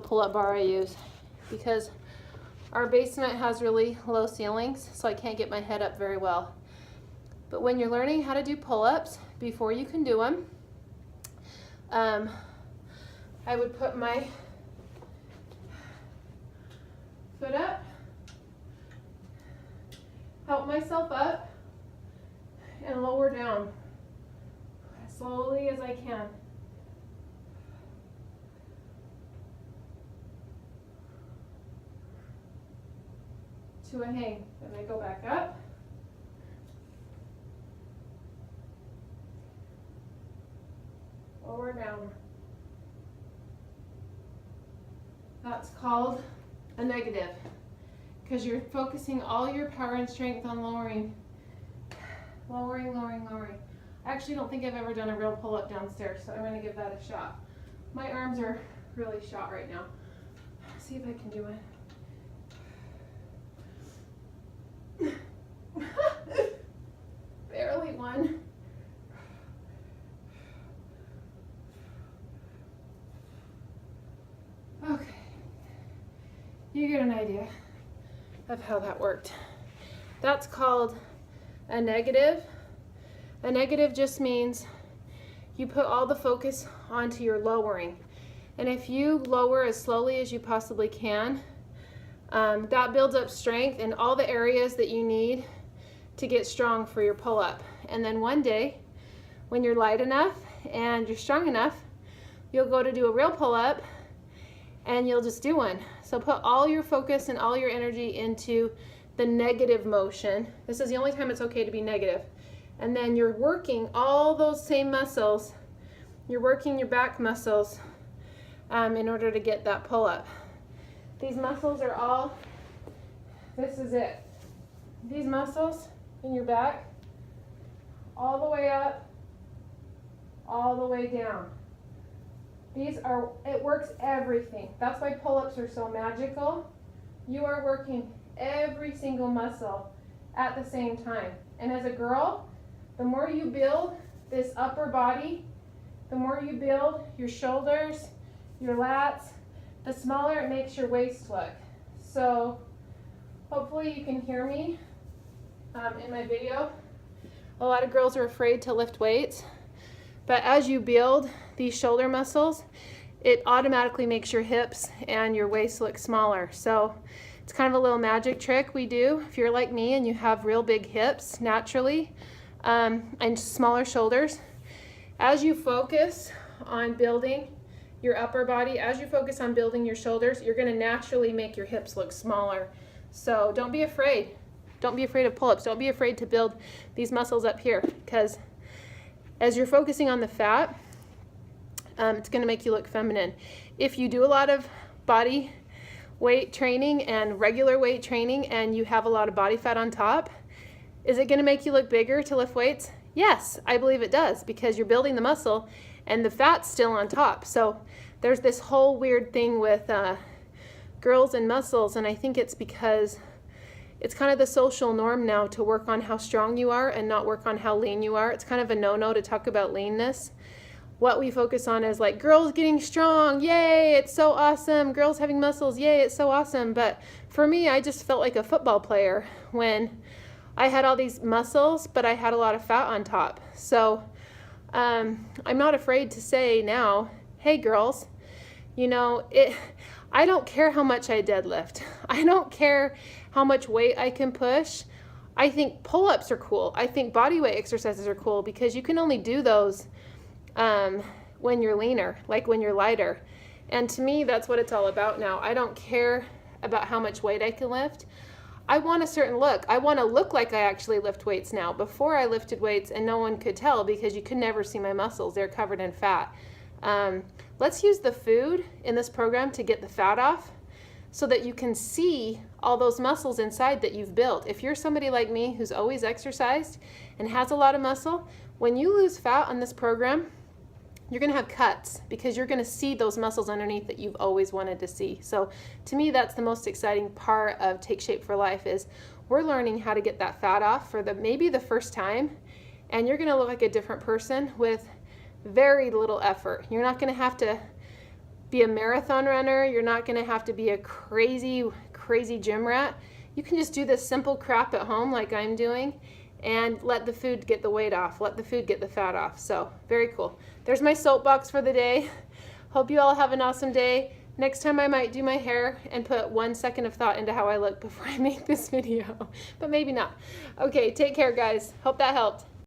pull-up bar I use because our basement has really low ceilings, so I can't get my head up very well. But when you're learning how to do pull-ups, before you can do them, I would put my foot up, help myself up, and lower down as slowly as I can. To a hang. Then I go back up. Lower down. That's called a negative because you're focusing all your power and strength on lowering. Lowering, lowering, lowering. I actually don't think I've ever done a real pull-up downstairs, so I'm going to give that a shot. My arms are really shot right now. See if I can do it. Barely one. Okay. You get an idea of how that worked. That's called a negative. A negative just means you put all the focus onto your lowering. And if you lower as slowly as you possibly can, that builds up strength in all the areas that you need to get strong for your pull-up. And then one day, when you're light enough and you're strong enough, you'll go to do a real pull-up and you'll just do one. So put all your focus and all your energy into the negative motion. This is the only time it's okay to be negative. And then you're working all those same muscles. You're working your back muscles in order to get that pull-up. These muscles are all, this is it. These muscles in your back, all the way up, all the way down. These are, it works everything. That's why pull-ups are so magical. You are working every single muscle at the same time. And as a girl, the more you build this upper body, the more you build your shoulders, your lats, the smaller it makes your waist look. So hopefully you can hear me in my video. A lot of girls are afraid to lift weights, but as you build these shoulder muscles, it automatically makes your hips and your waist look smaller. So it's kind of a little magic trick we do if you're like me and you have real big hips naturally and smaller shoulders. As you focus on building your upper body, as you focus on building your shoulders, you're going to naturally make your hips look smaller. So don't be afraid. Don't be afraid of pull-ups. Don't be afraid to build these muscles up here, because as you're focusing on the fat, it's going to make you look feminine. If you do a lot of body weight training and regular weight training and you have a lot of body fat on top, is it going to make you look bigger to lift weights? Yes, I believe it does, because you're building the muscle and the fat's still on top. So there's this whole weird thing with girls and muscles, and I think it's because it's kind of the social norm now to work on how strong you are and not work on how lean you are. It's kind of a no-no to talk about leanness. What we focus on is like girls getting strong, yay, it's so awesome. Girls having muscles, yay, it's so awesome. But for me, I just felt like a football player when I had all these muscles, but I had a lot of fat on top. So I'm not afraid to say now, hey girls, you know, I don't care how much I deadlift. I don't care how much weight I can push. I think pull-ups are cool. I think body weight exercises are cool because you can only do those when you're leaner, like when you're lighter. And to me, that's what it's all about now. I don't care about how much weight I can lift. I want a certain look. I want to look like I actually lift weights now. Before I lifted weights and no one could tell because you could never see my muscles. They're covered in fat. Let's use the food in this program to get the fat off so that you can see all those muscles inside that you've built. If you're somebody like me who's always exercised and has a lot of muscle, when you lose fat on this program, you're going to have cuts because you're going to see those muscles underneath that you've always wanted to see. So to me, that's the most exciting part of Take Shape for Life is we're learning how to get that fat off for maybe the first time, and you're going to look like a different person with very little effort. You're not going to have to be a marathon runner. You're not gonna have to be a crazy gym rat. You can just do this simple crap at home like I'm doing and let the food get the weight off, let the food get the fat off. So very cool. There's my soapbox for the day. Hope you all have an awesome day. Next time I might do my hair and put 1 second of thought into how I look before I make this video, but maybe not. Okay, take care guys. Hope that helped.